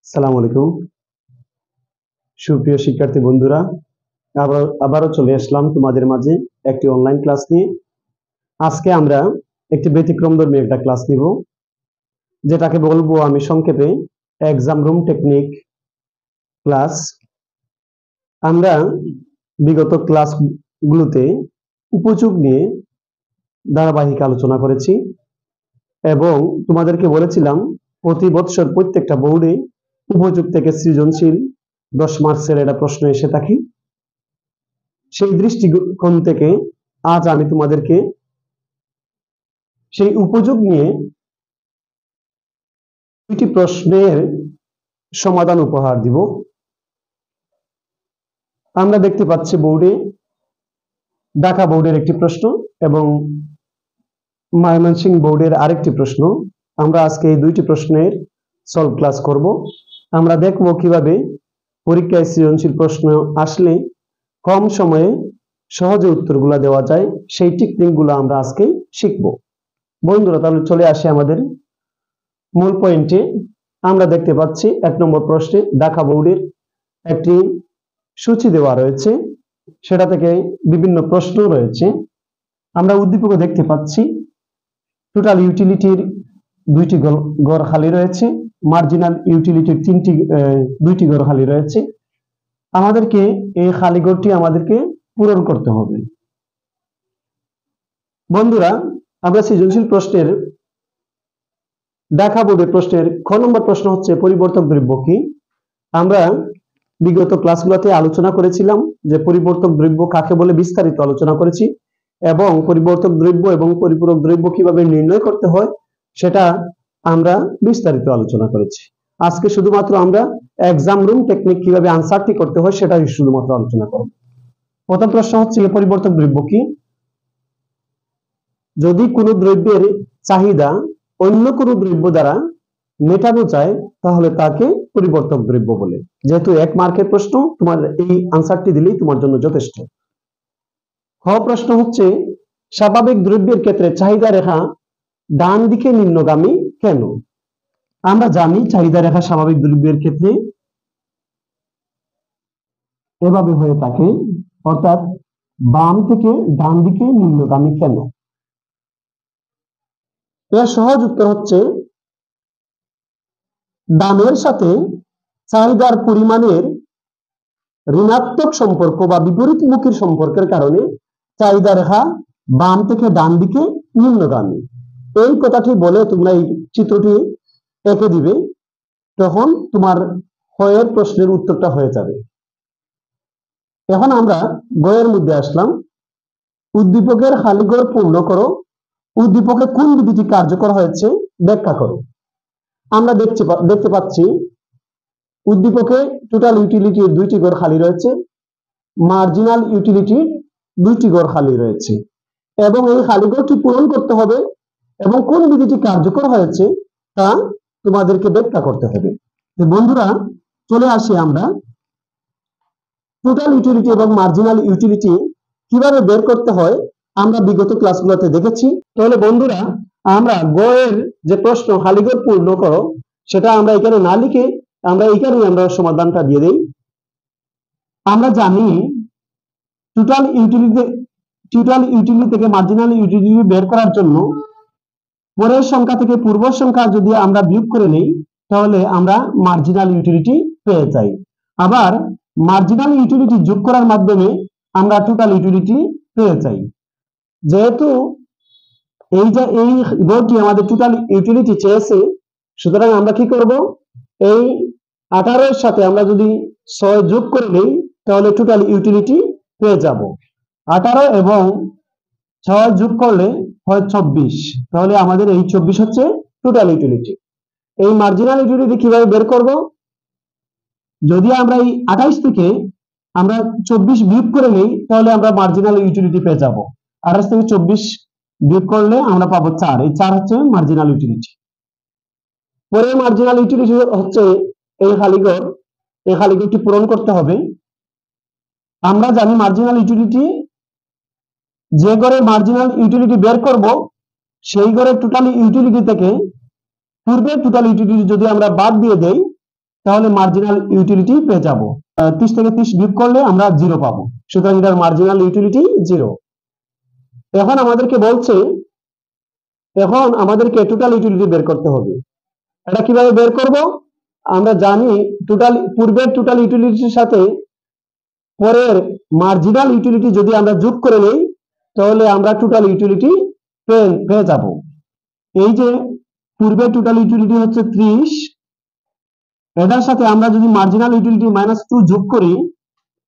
আসসালামু আলাইকুম সুপ্রিয় শিক্ষার্থী বন্ধুরা, আবারও চলে আসলাম তোমাদের মাঝে একটি অনলাইন ক্লাস নিয়ে। আজকে আমরা একটি ব্যতিক্রমধর্মী একটা ক্লাস নিব, যেটাকে বলবো আমি সংক্ষেপে এক্সাম রুম টেকনিক ক্লাস। আমরা বিগত ক্লাসগুলোতে উপযোগ নিয়ে ধারাবাহিক আলোচনা করেছি এবং তোমাদেরকে বলেছিলাম প্রতি বৎসর প্রত্যেকটা বোর্ডে উপযোগ থেকে সৃজনশীল 10 মার্কসের একটা প্রশ্ন এসে থাকে। সেই দৃষ্টিকোণ থেকে আজ আমি তোমাদেরকে সেই উপযোগ নিয়ে দুইটি প্রশ্নের সমাধান উপহার দিব। আমরা দেখতে পাচ্ছি বোর্ডে ঢাকা বোর্ডের একটি প্রশ্ন এবং ময়মনসিংহ বোর্ডের আরেকটি প্রশ্ন। আমরা আজকে এই দুইটি প্রশ্নের সলভ ক্লাস করব। আমরা দেখব কিভাবে পরীক্ষায় সৃজনশীল প্রশ্ন আসলে কম সময়ে সহজে উত্তরগুলো দেওয়া যায়, সেই টেকনিকগুলো আমরা আজকে শিখব। বন্ধুরা, তাহলে চলে আসে আমাদের মূল পয়েন্টে। আমরা দেখতে পাচ্ছি 1 নম্বর প্রশ্নে ঢাকা বোর্ডের একটি সূচি দেওয়া রয়েছে, সেটা থেকে বিভিন্ন প্রশ্ন রয়েছে। আমরা উদ্দীপক দেখতে পাচ্ছি টোটাল ইউটিলিটির 2টি ঘর খালি রয়েছে, মার্জিনাল ইউটিলিটির 2টি ঘর খালি রয়েছে। আমাদেরকে এই খালি ঘরটি আমাদেরকে পূরণ করতে হবে। বন্ধুরা, আমরা সৃজনশীল প্রশ্নের ঢাকা বোর্ডের প্রশ্নের খ নম্বর প্রশ্ন হচ্ছে পরিবর্তক দ্রব্য কি। আমরা বিগত ক্লাসগুলোতে আলোচনা করেছিলাম যে পরিবর্তক দ্রব্য কাকে বলে, বিস্তারিত আলোচনা করেছি এবং পরিবর্তক দ্রব্য এবং পরিপূরক দ্রব্য কিভাবে নির্ণয় করতে হয় সেটা আমরা বিস্তারিত আলোচনা করেছি। আজকে শুধুমাত্র আমরা এক্সাম রুম টেকনিক কিভাবে আনসারটি করতে হয় সেটাই শুধুমাত্র আলোচনা করব। প্রথম প্রশ্ন হচ্ছে পরিবর্তক দ্রব্য কি। যদি কোনো দ্রব্যের চাহিদা অন্য কোনো দ্রব্য দ্বারা মেটানো যায় তাহলে তাকে পরিবর্তক দ্রব্য বলে। যেহেতু 1 মার্কের প্রশ্ন, তোমার এই আনসারটি দিলেই তোমার জন্য যথেষ্ট। খ প্রশ্ন হচ্ছে স্বাভাবিক দ্রব্যের ক্ষেত্রে চাহিদা রেখা ডান দিকে নিম্নগামী কেন। আমরা জানি চাহিদা রেখা স্বাভাবিক দ্রব্যের ক্ষেত্রে এভাবে হয়ে থাকে, অর্থাৎ বাম থেকে ডান দিকে নিম্নগামী কেন। এর সহজ উত্তর হচ্ছে দামের সাথে চাহিদার পরিমাণের ঋণাত্মক সম্পর্ক বা বিপরীতমুখী সম্পর্কের কারণে চাহিদা রেখা বাম থেকে ডান দিকে নিম্নগামী। এই কথাটি বলে তোমরা এই চিত্রটি এঁকে দিবে, তখন তোমার ক্ষয়ের প্রশ্নের উত্তরটা হয়ে যাবে। এখন আমরা গয়ের মধ্যে আসলাম। উদ্দীপকের খালি ঘর পূর্ণ করো। উদ্দীপকে কোন বিধিটি কার্যকর হয়েছে ব্যাখ্যা করো। আমরা দেখতে পাচ্ছি উদ্দীপকে টোটাল ইউটিলিটির 2টি ঘর খালি রয়েছে, মার্জিনাল ইউটিলিটির 2টি ঘর খালি রয়েছে এবং এই খালি ঘরটি পূরণ করতে হবে এবং কোন বিধিটি কার্যকর হয়েছে তা তোমাদেরকে ব্যাখ্যা করতে হবে। বন্ধুরা, চলে আসি আমরা টোটাল ইউটিলিটি এবং মার্জিনাল ইউটিলিটি কিভাবে বের করতে হয় আমরা বিগত ক্লাসগুলোতে দেখেছি। তাহলে বন্ধুরা, আমরা গয়ের যে প্রশ্ন খালি ঘর পূর্ণ করো সেটা আমরা এখানে না লিখে আমরা এখানে আমরা সমাধানটা দিয়ে দেই। আমরা জানি টোটাল ইউটিলিটি থেকে মার্জিনাল ইউটিলিটি বের করার জন্য পরের সংখ্যা থেকে পূর্ব সংখ্যা যদি আমরা বিয়োগ করে নেই তাহলে আমরা মার্জিনাল ইউটিলিটি পেয়ে যাই। আবার মার্জিনাল ইউটিলিটি যোগ করার মাধ্যমে আমরা টোটাল ইউটিলিটি পেয়ে যাই। যেহেতু এই ঘরটি আমাদের টোটাল ইউটিলিটি চেয়েছে, সুতরাং আমরা কি করব, এই 18 এর সাথে আমরা যদি 6 যোগ করে নেই তাহলে টোটাল ইউটিলিটি পেয়ে যাব। 18 এবং 6 যোগ করলে হয় 24, তাহলে আমাদের এই 24 হচ্ছে টোটাল ইউটিলিটি। এই মার্জিনাল ইউটিলিটি কিভাবে বের করব, যদি আমরা এই 28 থেকে আমরা 24 বিয়োগ করে নেই তাহলে আমরা মার্জিনাল ইউটিলিটি পেয়ে যাব। 28 থেকে 24 বিয়োগ করলে আমরা পাবো 4, এই 4 হচ্ছে মার্জিনাল ইউটিলিটি। পরে মার্জিনাল ইউটিলিটি হচ্ছে এই খালিঘর, এই খালিঘরটি পূরণ করতে হবে। আমরা জানি মার্জিনাল ইউটিলিটি, যে ঘরে মার্জিনাল ইউটিলিটি বের করব সেই ঘরের টোটাল ইউটিলিটি থেকে পূর্বের টোটাল ইউটিলিটি যদি আমরা বাদ দিয়ে দেই তাহলে মার্জিনাল ইউটিলিটি পেয়ে যাব। 30 থেকে 30 বিয়োগ করলে আমরা 0 পাবো। সুতরাং এটার মার্জিনাল ইউটিলিটি 0। এখন আমাদেরকে টোটাল ইউটিলিটি বের করতে হবে। এটা কিভাবে বের করব? আমরা জানি পূর্বের টোটাল ইউটিলিটির সাথে পরের মার্জিনাল ইউটিলিটি যদি আমরা যোগ করে নেই তাহলে আমরা টোটাল ইউটিলিটি পেয়ে যাব। এই যে পূর্বের টোটাল ইউটিলিটি হচ্ছে 30, এটার সাথে আমরা যদি মার্জিনাল ইউটিলিটি -2 যোগ করি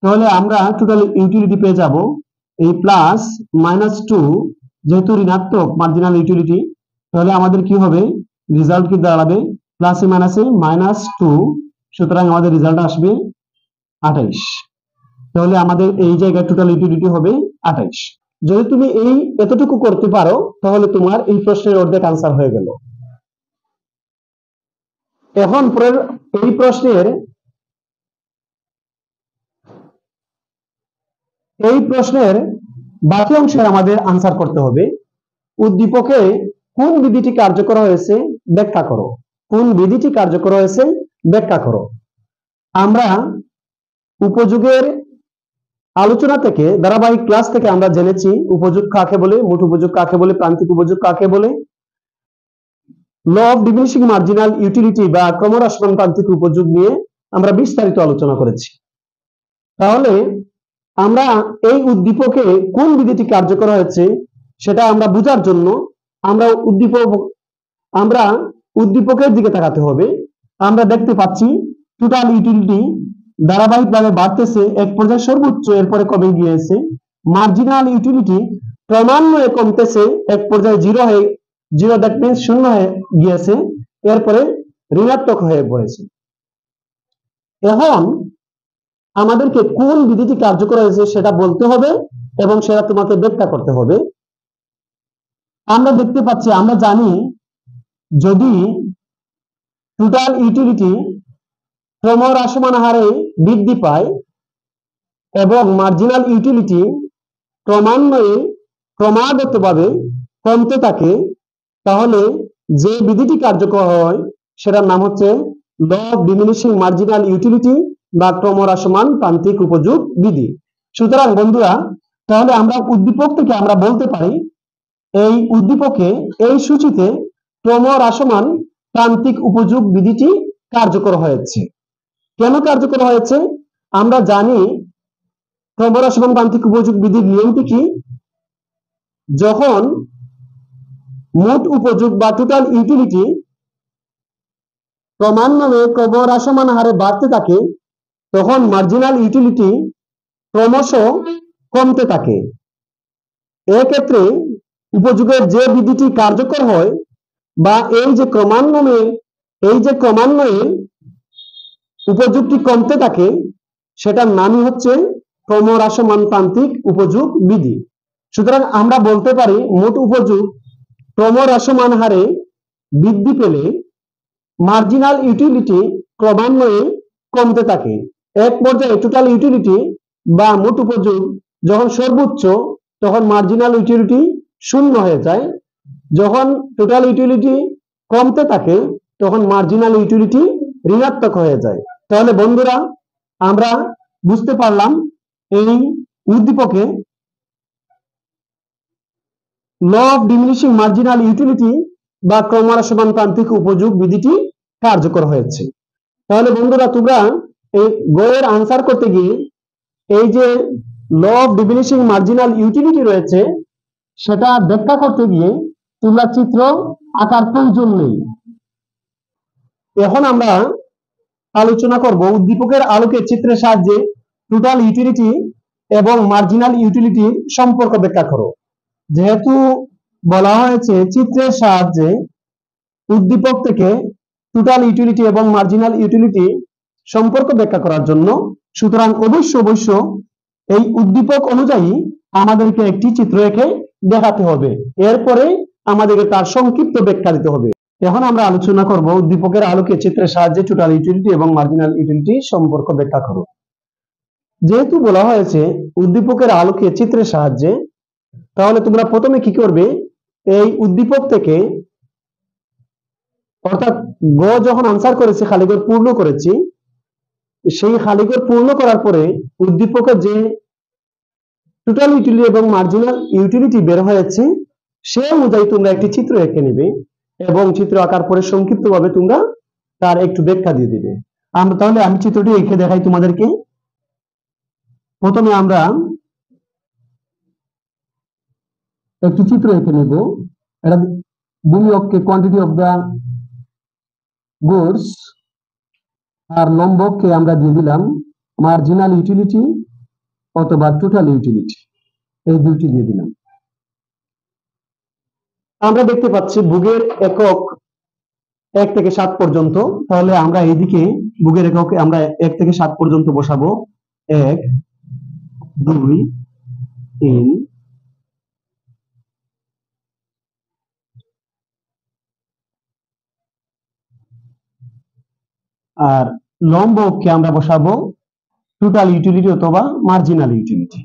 তাহলে আমরা টোটাল ইউটিলিটি পেয়ে যাব এই প্লাস -2, যেহেতু ঋণাত্মক মার্জিনাল ইউটিলিটি তাহলে আমাদের কি হবে, রেজাল্ট কি দাঁড়াবে প্লাসে মাইনাসে -2, সুতরাং আমাদের রেজাল্ট আসবে 28। তাহলে আমাদের এই জায়গায় টোটাল ইউটিলিটি হবে 28। যদি তুমি এতটুকু করতে পারো তাহলে তোমার এই প্রশ্নের অর্ধেক আনসার হয়ে গেল। এখন এই প্রশ্নের বাকি অংশে আমাদের আনসার করতে হবে। উদ্দীপকে কোন বিধিটি কার্যকর হয়েছে ব্যাখ্যা করো। কোন বিধিটি কার্যকর হয়েছে ব্যাখ্যা করো। আমরা উপযোগের আলোচনা থেকে, ধারাবাহিক ক্লাস থেকে আমরা জেনেছি উপযোগ কাকে বলে, মোট উপযোগ কাকে বলে, প্রান্তিক উপযোগ কাকে বলে। Law of diminishing marginal utility বা ক্রমহ্রাসমান প্রান্তিক উপযোগ নিয়ে আমরা বিস্তারিত আলোচনা করেছি। তাহলে আমরা এই উদ্দীপকে কোন বিধিটি কার্যকর হয়েছে সেটা আমরা বোঝার জন্য আমরা উদ্দীপকের দিকে তাকাতে হবে। আমরা দেখতে পাচ্ছি টোটাল ইউটিলিটি ধারাবাহিকভাবে বাড়তেছে, এক পর্যায়ে সর্বোচ্চ, এরপরে কমে গিয়েছে। মার্জিনাল ইউটিলিটি ক্রমান্বয়ে কমতেছে, এক পর্যায়ে 0 দ্যাট মিন্স 0 হয়ে গিয়েছে, এরপরে ঋণাত্মক হয়ে পড়েছে। এখন আমাদেরকে কোন বিধিটি কার্যকর হয়েছে সেটা বলতে হবে এবং সেটা তোমাকে ব্যাখ্যা করতে হবে। আমরা দেখতে পাচ্ছি, আমরা জানি যদি টোটাল ইউটিলিটি ক্রমহ্রাসমান হারে বৃদ্ধি পায় এবং মার্জিনাল ইউটিলিটি ক্রমাগতভাবে কমতে থাকে তাহলে যে বিধিটি কার্যকর হয় সেটার নাম হচ্ছে law of diminishing marginal utility বা ক্রমহ্রাসমান প্রান্তিক উপযোগ বিধি। সুতরাং বন্ধুরা, তাহলে আমরা উদ্দীপক থেকে আমরা বলতে পারি এই উদ্দীপকে, এই সূচিতে ক্রমহ্রাসমান প্রান্তিক উপযোগ বিধিটি কার্যকর হয়েছে। কেন কার্যকর হয়েছে? আমরা জানি ক্রমহ্রাসমান প্রান্তিক উপযোগ বিধির নিয়মটি কি। যখন মোট উপযোগ বা টোটাল ইউটিলিটি ক্রমান্বয়ে ক্রমহ্রাসমান হারে বাড়তে থাকে তখন মার্জিনাল ইউটিলিটি ক্রমশ কমতে থাকে। এক্ষেত্রে উপযোগের যে বিধিটি কার্যকর হয় বা এই যে ক্রমান্বয়ে উপযোগটি কমতে থাকে সেটার নামই হচ্ছে ক্রমহ্রাসমান প্রান্তিক উপযোগ বিধি। সুতরাং আমরা বলতে পারি মোট উপযোগ ক্রমহ্রাসমান হারে বৃদ্ধি পেলে মার্জিনাল ইউটিলিটি ক্রমান্বয়ে কমতে থাকে। এক পর্যায়ে টোটাল ইউটিলিটি বা মোট উপযোগ যখন সর্বোচ্চ তখন মার্জিনাল ইউটিলিটি 0 হয়ে যায়। যখন টোটাল ইউটিলিটি কমতে থাকে তখন মার্জিনাল ইউটিলিটি ঋণাত্মক হয়ে যায়। তাহলে বন্ধুরা, আমরা বুঝতে পারলাম এই উদ্দীপকে law of diminishing marginal utility বা ক্রমহ্রাসমান প্রান্তিক উপযোগ বিধিটি কার্যকর হয়েছে। তাহলে বন্ধুরা, তোমরা এই গয়ের আনসার করতে গিয়ে এই যে law of diminishing marginal utility রয়েছে সেটা ব্যাখ্যা করতে গিয়ে তোমরা চিত্র আঁকার প্রয়োজন নেই। এখন আমরা আলোচনা করব উদ্দীপকের আলোকে চিত্রের সাহায্যে টোটাল ইউটিলিটি এবং মার্জিনাল ইউটিলিটির সম্পর্ক ব্যাখ্যা করো। যেহেতু বলা হয়েছে চিত্রের সাহায্যে উদ্দীপক থেকে টোটাল ইউটিলিটি এবং মার্জিনাল ইউটিলিটি সম্পর্ক ব্যাখ্যা করার জন্য, সুতরাং অবশ্য এই উদ্দীপক অনুযায়ী আমাদেরকে একটি চিত্র এঁকে দেখাতে হবে, এরপরে আমাদেরকে তার সংক্ষিপ্ত ব্যাখ্যা দিতে হবে। এখন আমরা আলোচনা করব উদ্দীপকের আলোকে চিত্রের সাহায্যে টোটাল ইউটিলিটি এবং মার্জিনাল ইউটিলিটি সম্পর্ক ব্যাখ্যা করো। যেহেতু বলা হয়েছে উদ্দীপকের আলোকে চিত্রের সাহায্যে, তাহলে তোমরা প্রথমে কি করবে, এই উদ্দীপক থেকে অর্থাৎ গ যখন আনসার করেছি খালি ঘর পূর্ণ করেছি সেই খালিঘর পূর্ণ করার পরে উদ্দীপকের যে টোটাল ইউটিলিটি এবং মার্জিনাল ইউটিলিটি বের হয়েছে সে অনুযায়ী তোমরা একটি চিত্র এঁকে নেবে এবং চিত্র আঁকার পরে সংক্ষিপ্তভাবে তোমরা তার একটু ব্যাখ্যা দিয়ে দিবে। তাহলে আমি চিত্রটি এঁকে দেখাই তোমাদেরকে। প্রথমে আমরা একটি চিত্র এঁকে নেব। এটা ভূমি অক্ষে কোয়ান্টিটি অফ দা গুডস আর লম্ব অক্ষে আমরা দিয়ে দিলাম মার্জিনাল ইউটিলিটি অথবা টোটাল ইউটিলিটি, এই দুইটি দিয়ে দিলাম। আমরা দেখতে পাচ্ছি ভোগের একক 1 থেকে 7 পর্যন্ত। তাহলে আমরা এইদিকে ভোগের একক আমরা 1 থেকে 7 পর্যন্ত বসাবো। 1 2 3 আর লম্ব অক্ষে আমরা বসাবো টোটাল ইউটিলিটি অথবা মার্জিনাল ইউটিলিটি।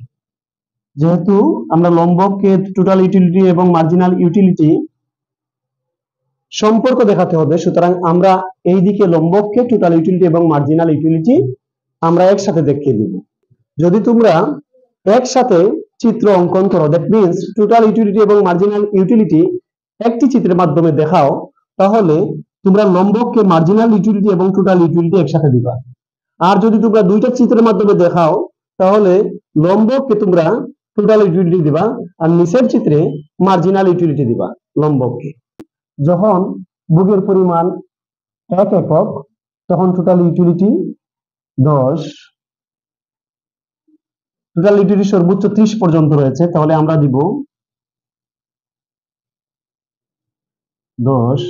যেহেতু আমরা লম্ব অক্ষে টোটাল ইউটিলিটি এবং মার্জিনাল ইউটিলিটি সম্পর্ক দেখাতে হবে, সুতরাং আমরা এই দিকে লম্ব অক্ষে টোটাল ইউটিলিটি এবং মার্জিনাল ইউটিলিটি আমরা একসাথে দেখিয়ে দিব। যদি তোমরা একসাথে চিত্র অঙ্কন করো, দ্যাট মিন্স টোটাল ইউটিলিটি এবং মার্জিনাল ইউটিলিটি একটি চিত্রের মাধ্যমে দেখাও, তাহলে তোমরা লম্ব অক্ষে মার্জিনাল ইউটিলিটি এবং টোটাল ইউটিলিটি একসাথে দিবা। আর যদি তোমরা দুইটা চিত্রের মাধ্যমে দেখাও, তাহলে লম্ব অক্ষে তোমরা টোটাল ইউটিলিটি দিবা আর নিচের চিত্রে মার্জিনাল ইউটিলিটি দিবা লম্ব অক্ষে। যখন ভোগের পরিমাণ 1 একক তখন টোটাল ইউটিলিটি 10, টোটাল ইউটিলিটি সর্বোচ্চ 30 পর্যন্ত রয়েছে, তাহলে আমরা দিব 10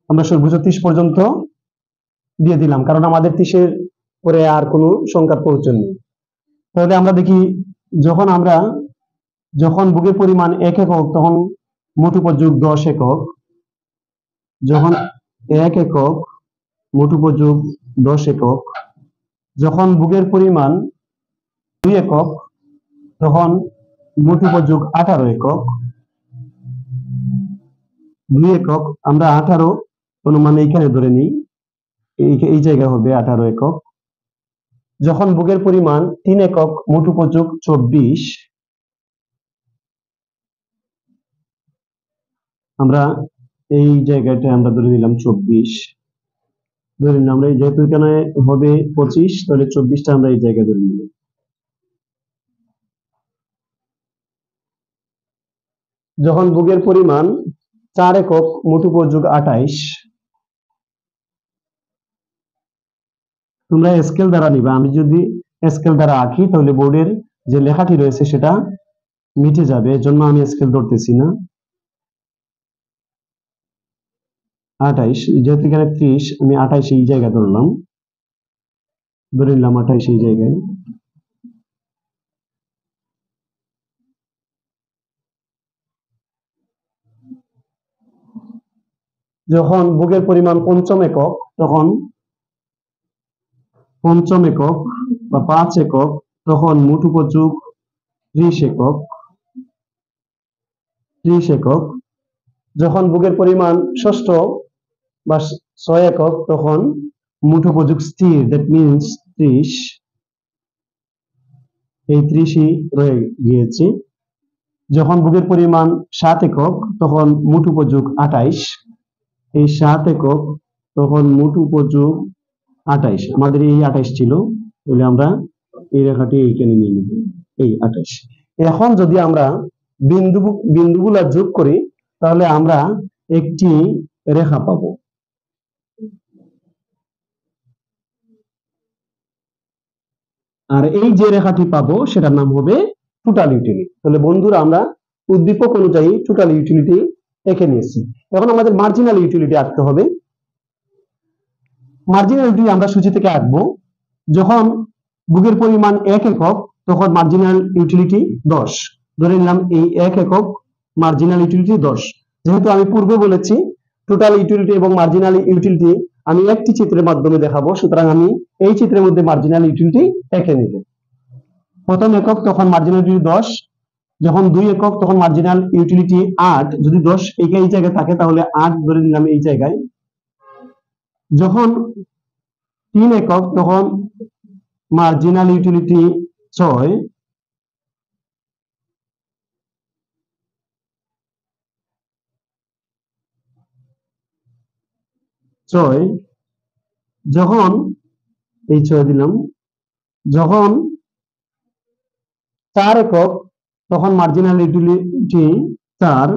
আমরা সর্বোচ্চ 30 পর্যন্ত দিয়ে দিলাম, কারণ আমাদের 30-এর পরে আর কোনো সংখ্যার প্রয়োজন নেই। তাহলে আমরা দেখি যখন ভোগের পরিমাণ 1 একক তখন মোট উপযোগ 10 একক, যখন 1 একক মোট উপযোগ 10 একক, যখন ভোগের পরিমাণ 2 একক তখন মোট উপযোগ 18 একক, 2 একক আমরা 18 অনুমান এইখানে ধরে নিই, এই জায়গা হবে 18 একক। যখন ভোগের পরিমাণ 3 একক মোট উপযোগ 24, আমরা এই জায়গাটা আমরা ধরে নিলাম 24, ধরে নিলাম আমরা যেহেতু এখানে হবে 25, তাহলে 24টা আমরা এই জায়গায় ধরে নিলাম। যখন ভোগের পরিমাণ 4 একক মোট উপযোগ 28, তোমরা স্কেল দ্বারা নিবা। আমি যদি স্কেল দ্বারা আঁকি তাহলে বোর্ডের যে লেখাটি রয়েছে সেটা মিটে যাবে, এজন্য আমি স্কেল ধরতেছি না। 28 যেহেতু এখানে 30, আমি 28 এই জায়গায় ধরে নিলাম 28 এই জায়গায়। যখন ভোগের পরিমাণ 5 একক তখন 5 একক বা 5 একক তখন মোট উপযোগ 30 একক, 30 একক। যখন ভোগের পরিমাণ 6 বা 6 একক তখন মোট উপযোগ স্থির, দ্যাট মিন্স 30, এই 30ই রয়ে গিয়েছে। যখন ভোগের পরিমাণ 7 একক তখন মোট উপযোগ 28, এই 7 একক তখন মোট উপযোগ 28, আমাদের এই 28 ছিল, তাহলে আমরা এই রেখাটি এইখানে নিয়ে নেব, এই 28। এখন যদি আমরা বিন্দুগুলা যোগ করি তাহলে আমরা একটি রেখা পাবো। আর এই যে রেখাটি পাবো সেটার নাম হবে টোটাল ইউটিলিটি। তাহলে বন্ধুরা আমরা উদ্দীপক অনুযায়ী টোটাল ইউটিলিটি এঁকে নিয়েছি। এখন আমাদের মার্জিনাল ইউটিলিটি আঁকতে হবে। মার্জিনাল ইউটিলিটি আমরা সূচি থেকে আঁকবো। যখন ভোগের পরিমাণ 1 একক তখন মার্জিনাল ইউটিলিটি 10, ধরে নিলাম এই 1 একক মার্জিনাল ইউটিলিটি 10। যেহেতু আমি পূর্বে বলেছি টোটাল ইউটিলিটি এবং মার্জিনাল ইউটিলিটি আমি একটি চিত্রের মাধ্যমে দেখাবো, সুতরাং আমি এই চিত্রের মধ্যে মার্জিনাল ইউটিলিটি এঁকে নিব। প্রথম একক তখন মার্জিনাল ইউটিলিটি 10, যখন 2 একক তখন মার্জিনাল ইউটিলিটি 8, যদি 10 এই জায়গায় থাকে তাহলে 8 ধরে নিলাম এই জায়গায়। যখন 3 একক তখন মার্জিনাল ইউটিলিটি 6, যখন এই 6 দিলাম, যখন 4 একক তখন মার্জিনাল ইউটিলিটি 4,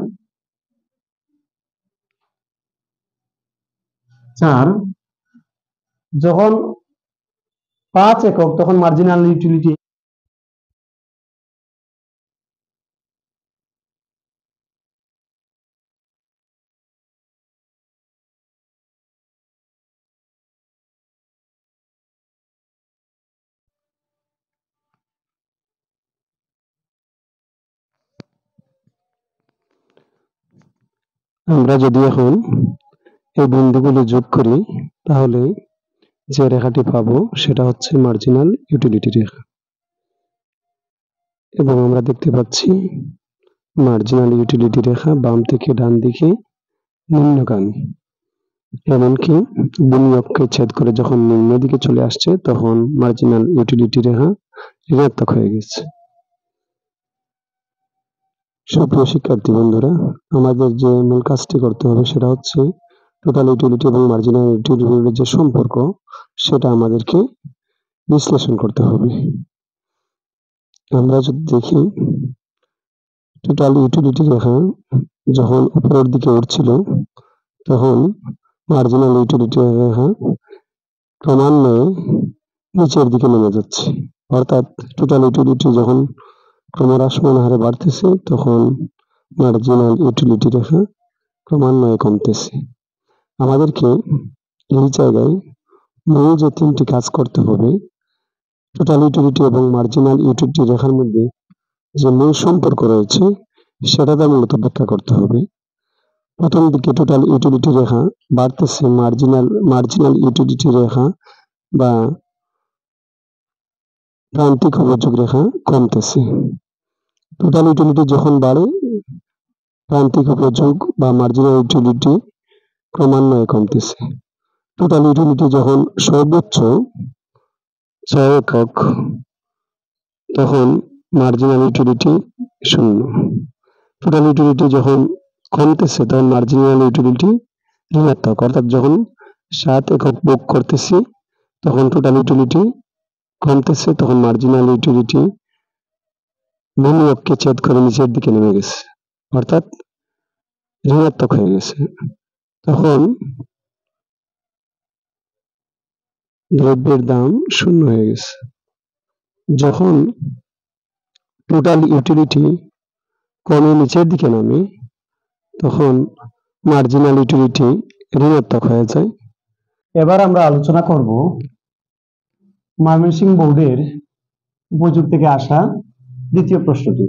যখন 5 একক তখন মার্জিনাল ইউটিলিটি আমরা যদি এখন এই বিন্দুগুলো যোগ করি তাহলে যে রেখাটি পাবো সেটা হচ্ছে মার্জিনাল ইউটিলিটি রেখা, এবং আমরা দেখতে পাচ্ছি মার্জিনাল ইউটিলিটি রেখা বাম থেকে ডান দিকে নিম্নগামী, এমনকি বিনিয়োগকে ছেদ করে যখন নিম্ন দিকে চলে আসছে তখন মার্জিনাল ইউটিলিটি রেখা ঋণাত্মক হয়ে গেছে। সুপ্রিয় শিক্ষার্থী বন্ধুরা, আমাদের যে মূল কাজটি করতে হবে সেটা হচ্ছে টোটাল ইউটিলিটি এবং মার্জিনাল ইউটিলিটির যে সম্পর্ক সেটা আমাদেরকে বিশ্লেষণ করতে হবে। আমরা যদি দেখি টোটাল ইউটিলিটি রেখা যখন উপরের দিকে উঠছিল তখন মার্জিনাল ইউটিলিটি রেখা ক্রমান্বয়ে নিচের দিকে নেমে যাচ্ছে, অর্থাৎ টোটাল ইউটিলিটি যখন ক্রমহ্রাসমান হারে বাড়তেছে তখন মার্জিনাল ইউটিলিটি রেখা ক্রমান্বয়ে কমতেছে। আমাদেরকে এই জায়গায় মূল যে 3টি কাজ করতে হবে, টোটাল ইউটিলিটি এবং মার্জিনাল ইউটিলিটি রেখার মধ্যে যে মূল সম্পর্ক রয়েছে সেটাতে মূলত ব্যাখ্যা করতে হবে। প্রথম দিকে টোটাল ইউটিলিটি রেখা বাড়তেছে, মার্জিনাল ইউটিলিটি রেখা বা প্রান্তিক উপযোগ রেখা কমতেছে। টোটাল ইউটিলিটি যখন বাড়ে প্রান্তিক উপযোগ বা মার্জিনাল ইউটিলিটি ক্রমান্বয়ে কমতেছে। টোটাল ইউটিলিটি যখন সর্বোচ্চ 6 একক তখন মার্জিনাল ইউটিলিটি 0। টোটাল ইউটিলিটি যখন কমতেছে তখন মার্জিনাল ইউটিলিটি ঋণাত্মক, অর্থাৎ যখন 7 একক ভোগ করতেছি তখন টোটাল ইউটিলিটি কমতেছে, তখন মার্জিনাল ইউটিলিটি বিনিয়োগকে ছেদ করে নিচের দিকে নেমে গেছে, অর্থাৎ ঋণাত্মক হয়ে গেছে। তখন দ্রব্যের দাম 0 হয়ে গেছে। যখন টোটাল ইউটিলিটি কমে নিচের দিকে নামে তখন মার্জিনাল ইউটিলিটি ঋণাত্মক হয়ে যায়। এবার আমরা আলোচনা করব ময়মনসিংহ বোর্ডের উপযোগ থেকে আসা দ্বিতীয় প্রশ্নটি।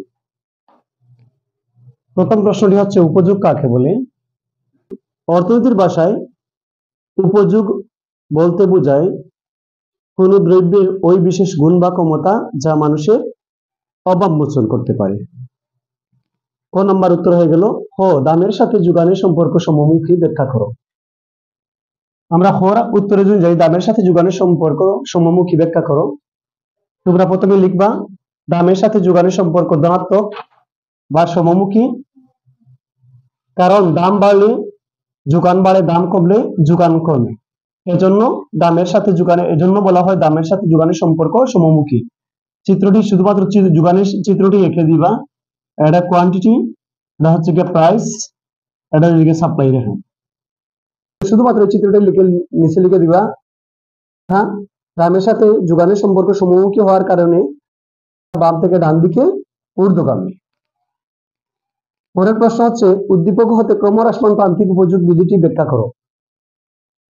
প্রথম প্রশ্নটি হচ্ছে উপযোগ কাকে বলে? অর্থনীতির ভাষায় উপযোগ বলতে বোঝায় কোন দ্রব্যের ওই বিশেষ গুণ বা ক্ষমতা যা মানুষের অভাব মোচন করতে পারে। ক নম্বর উত্তর হয়ে গেল হ, দামের সাথে যোগানের সম্পর্ক সমমুখী ব্যাখ্যা করো। আমরা হ উত্তরে যদি যাই, দামের সাথে যোগানের সম্পর্ক সমমুখী ব্যাখ্যা করো, তোমরা প্রথমে লিখবা দামের সাথে যোগানের সম্পর্ক ধনাত্মক বা সমমুখী, কারণ দাম বাড়লে যোগান বাড়ে, দাম কমলে যোগান কমে, এজন্য বলা হয় দামের সাথে যোগানের সম্পর্ক সমমুখী। চিত্রটি শুধুমাত্র যোগানের চিত্রটি এঁকে দিবা, এটা কোয়ান্টিটি, এটা হচ্ছে গিয়ে প্রাইস, এটা হচ্ছে সাপ্লাই রেখা। শুধুমাত্র চিত্রটি নিচে লিখে দিবা। হ্যাঁ, দামের সাথে যোগানের সম্পর্ক সমমুখী হওয়ার কারণে বাম থেকে ডান দিকে ঊর্ধ্বগামী। পরের প্রশ্ন হচ্ছে উদ্দীপক হতে ক্রমহ্রাসমান প্রান্তিক উপযোগ বিধিটি ব্যাখ্যা করো।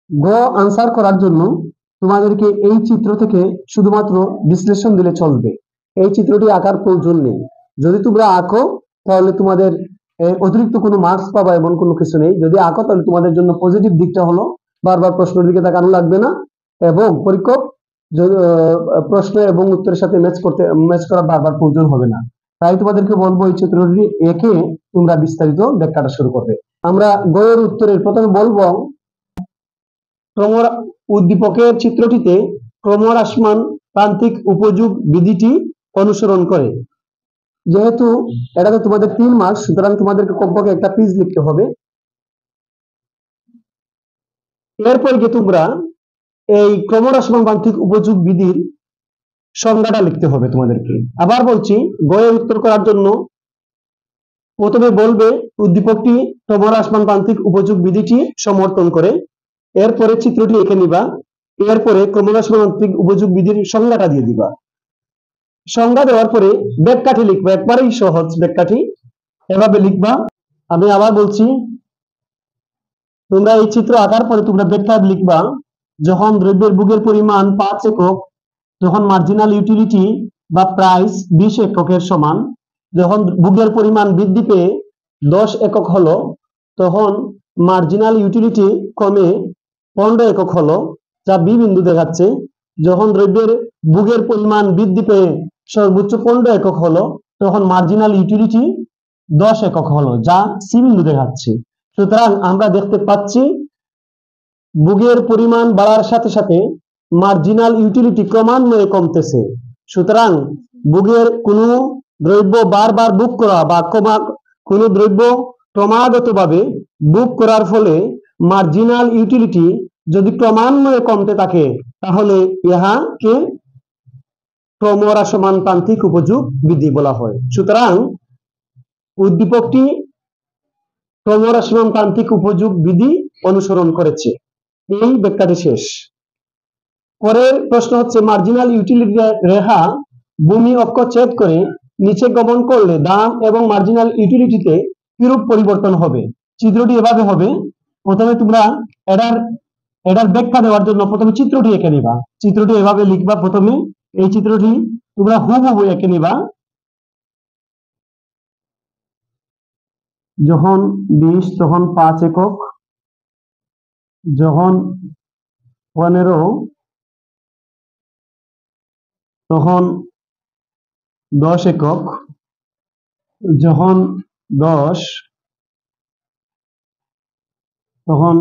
গ আনসার করার জন্য তোমাদেরকে এই চিত্র থেকে শুধুমাত্র বিশ্লেষণ দিলে চলবে, এই চিত্রটি আঁকার প্রয়োজন নেই। যদি তোমরা আঁকো তাহলে তোমাদের অতিরিক্ত কোনো মার্কস পাবা এমন কোনো কিছু নেই। যদি আঁকো তাহলে তোমাদের জন্য পজিটিভ দিকটা হলো বারবার প্রশ্নের দিকে তাকানো লাগবে না এবং পরীক্ষক প্রশ্ন এবং উত্তরের সাথে ম্যাচ করা বারবার প্রয়োজন হবে না। তাই তোমাদেরকে বলবো এই চিত্রটি এঁকে তোমরা বিস্তারিত ব্যাখ্যাটা শুরু করবে। আমরা গয়ের উত্তরের প্রথমে বলবো, উদ্দীপকের চিত্রটিতে ক্রমহ্রাসমান প্রান্তিক উপযোগ বিধিটি অনুসরণ করে। যেহেতু এটাতে তোমাদের 3 মার্ক, সুতরাং তোমাদেরকে কমপক্ষে একটা পেজ লিখতে হবে। এরপর গিয়ে তোমরা এই ক্রমহ্রাসমান প্রান্তিক উপযোগ বিধির সংজ্ঞাটা লিখতে হবে তোমাদেরকে। আবার বলছি, গয়ের উত্তর করার জন্য প্রথমে বলবে উদ্দীপকটি ক্রমহ্রাসমান প্রান্তিক উপযোগ বিধিটি সমর্থন করে, এরপরে চিত্রটি এঁকে নিবা, এরপরে ক্রমহ্রাসমান প্রান্তিক উপযোগ বিধির সংজ্ঞাটা দিয়ে দিবা। সংজ্ঞা দেওয়ার পরে ব্যাখ্যাটি লিখবা, একবারেই সহজ ব্যাখ্যাটি এভাবে লিখবা। আমি আবার বলছি, তোমরা এই চিত্র আঁকার পরে তোমরা ব্যাখ্যা লিখবা, যখন দ্রব্যের ভোগের পরিমাণ 5 একক, যখন মার্জিনাল ইউটিলিটি বা প্রাইস 20 এককের সমান, যখন ভোগের পরিমাণ বৃদ্ধি পেয়ে 10 একক হলো, তখন মার্জিনাল ইউটিলিটি কমে 15 একক হলো, যা বি বিন্দু দেখাচ্ছে। যখন দ্রব্যের ভোগের পরিমাণ বৃদ্ধি পেয়ে সর্বোচ্চ 15 একক হলো, তখন মার্জিনাল ইউটিলিটি 10 একক হলো, যা সি বিন্দু দেখাচ্ছে। সুতরাং আমরা দেখতে পাচ্ছি ভোগের পরিমাণ বাড়ার সাথে সাথে মার্জিনাল ইউটিলিটি ক্রমান্বয়ে কমতেছে। সুতরাং ভোগের কোনো দ্রব্য বারবার বুক করা বা কোনো দ্রব্য ক্রমাগতভাবে বুক করার ফলে মার্জিনাল ইউটিলিটি যদি ক্রমান্বয়ে কমতে থাকে, তাহলে ইহাকে ক্রমহ্রাসমান প্রান্তিক উপযোগ বিধি বলা হয়। সুতরাং উদ্দীপকটি ক্রমহ্রাসমান প্রান্তিক উপযোগ বিধি অনুসরণ করেছে। এই ব্যাখ্যাটি শেষ। পরের প্রশ্ন হচ্ছে, মার্জিনাল ইউটিলিটি রেখা ভূমি অক্ষ ছেদ করে নিচে গমন করলে দাম এবং মার্জিনাল ইউটিলিটিতে কিরূপ পরিবর্তন হবে? চিত্রটি এভাবে হবে। প্রথমে তোমরা এটার ব্যাখ্যা দেওয়ার জন্য প্রথমে চিত্রটি এঁকে নিবা। চিত্রটি এভাবে লিখবা। প্রথমে এই চিত্রটি তোমরা হুবহু এঁকে নিবা। যখন 20 তখন 5 একক, যখন 15 তখন 10 একক, যখন 10 তখন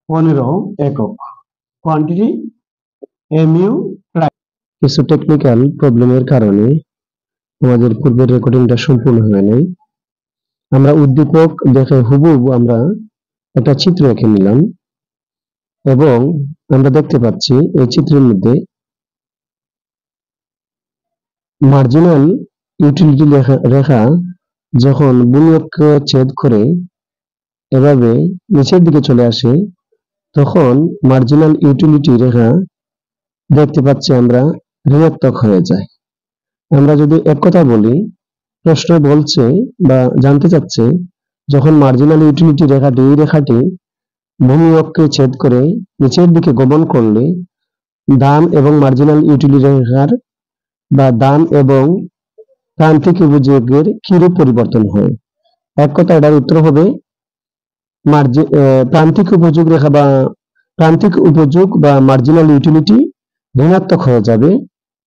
15 একক। Quantity mu price. কিছু টেকনিক্যাল প্রবলেমের কারণে আমাদের পূর্বের রেকর্ডিংটা সম্পূর্ণ হয় নাই। আমরা উদ্দীপক দেখে হুবহু আমরা একটা চিত্র এঁকে নিলাম এবং আমরা দেখতে পাচ্ছি এই চিত্রের মধ্যে মার্জিনাল ইউটিলিটি রেখা যখন ভূমিকে ছেদ করে এভাবে নিচের দিকে চলে আসে, তখন মার্জিনাল ইউটিলিটি রেখা দেখতে পাচ্ছি আমরা ঋণাত্মক হয়ে যায়। আমরা যদি এক কথা বলি, প্রশ্ন বলছে বা জানতে চাচ্ছে, যখন মার্জিনাল ইউটিলিটি রেখাটি এই রেখাটি ভূমি অক্ষকে ছেদ করে নিচের দিকে গমন করলে দাম এবং মার্জিনাল ইউটিলিটি রেখার বা দাম এবং প্রান্তিক উপযোগের কিরূপ পরিবর্তন হয়? এক কথা এটার উত্তর হবে প্রান্তিক উপযোগ রেখা বা প্রান্তিক উপযোগ বা মার্জিনাল ইউটিলিটি ঋণাত্মক হয়ে যাবে।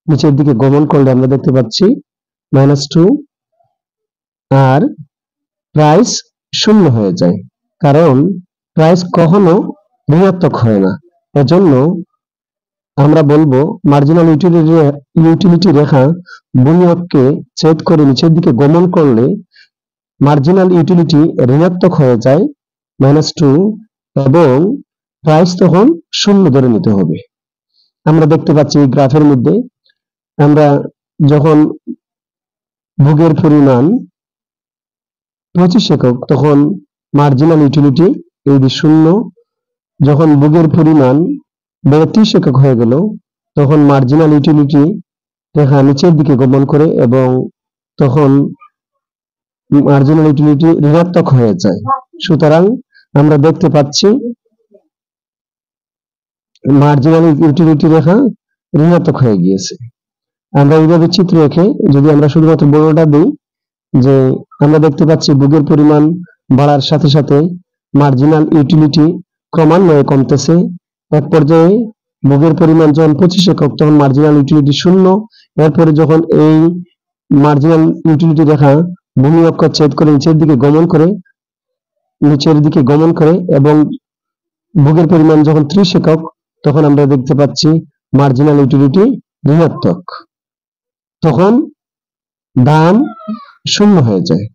নিচের দিকে গমন করলে আমরা দেখতে পাচ্ছি -2, আর প্রাইস 0 হয়ে যায়, কারণ প্রাইস কখনো ঋণাত্মক হয় না। এজন্য আমরা বলবো মার্জিনাল ইউটিলিটি রেখা ভূমি অক্ষকে ছেদ করে নিচের দিকে গমন করলে মার্জিনাল ইউটিলিটি ঋণাত্মক হয়ে যায় -2, এবং প্রাইস তখন 0 ধরে নিতে হবে। আমরা দেখতে পাচ্ছি এই গ্রাফের মধ্যে, আমরা যখন ভোগের পরিমাণ 25 একক তখন মার্জিনাল ইউটিলিটি এই 0, যখন ভোগের পরিমাণ 30 একক হয়ে গেল তখন মার্জিনাল ইউটিলিটি রেখা নিচের দিকে গমন করে এবং তখন মার্জিনাল ইউটিলিটি ঋণাত্মক হয়ে যায়। সুতরাং আমরা দেখতে পাচ্ছি মার্জিনাল ইউটিলিটি রেখা ঋণাত্মক হয়ে গিয়েছে। আমরা এইভাবে চিত্র এঁকে যদি আমরা শুধুমাত্র বর্ণনা দিই, যে আমরা দেখতে পাচ্ছি ভোগের পরিমাণ বাড়ার সাথে সাথে মার্জিনাল ইউটিলিটি ক্রমান্বয়ে কমতেছে। এক পর্যায়ে ভোগের পরিমাণ যখন 25 একক তখন মার্জিনাল ইউটিলিটি 0। এরপরে যখন এই মার্জিনাল ইউটিলিটি রেখা ভূমি অক্ষ ছেদ করে নিচের দিকে গমন করে এবং ভোগের পরিমাণ যখন 30 একক তখন আমরা দেখতে পাচ্ছি মার্জিনাল ইউটিলিটি ঋণাত্মক, তখন দাম 0 হয়ে যায়।